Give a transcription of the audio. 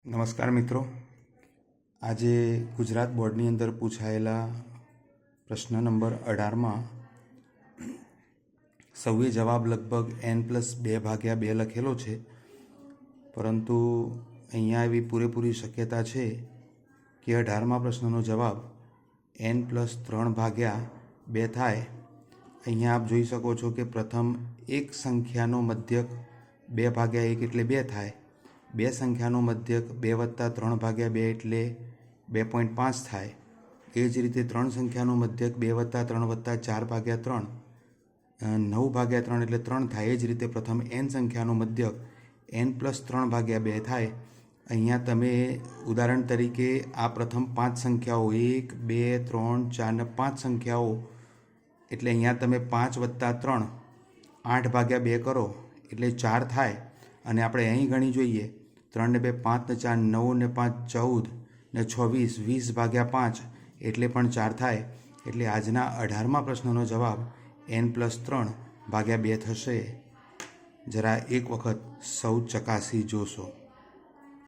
નમસ્કાર મિત્રો, આજે ગુજરાત બોર્ડની અંદર પૂછાયેલા પ્રશ્ન નંબર 18માં સૌએ જવાબ લગભગ n+2/2 લખેલો છે, પરંતુ અહીંયા એવી પૂરેપૂરી શક્યતા છે કે 18મા પ્રશ્નનો જવાબ n+3/2 થાય। અહીંયા આપ જોઈ શકો છો કે પ્રથમ એક સંખ્યાનો મધ્યક 2/1 એટલે 2 થાય। બે સંખ્યાનો મધ્યક 2 + 3/2 એટલે 2.5 થાય। એ જ રીતે ત્રણ સંખ્યાનો મધ્યક 2 + 3 + 4/3 9/3 એટલે 3 થાય। એ જ રીતે પ્રથમ n સંખ્યાનો મધ્યક n+3/2 થાય। અહીંયા તમે ઉદાહરણ તરીકે આ પ્રથમ 5 સંખ્યાઓ 1 2 3 4 ને 5 સંખ્યાઓ, એટલે અહીંયા તમે 5 + 3 8/2 કરો એટલે 4 થાય। અને આપણે અહીં ગણી જોઈએ 3 ને 2 5 ને 4 9 ને 5 14 ને 6 20 20/5 એટલે પણ 4 થાય। એટલે આજના 18મા પ્રશ્નનો જવાબ n+3/2 થશે। જરા એક વખત સૌ ચકાસી જોશો।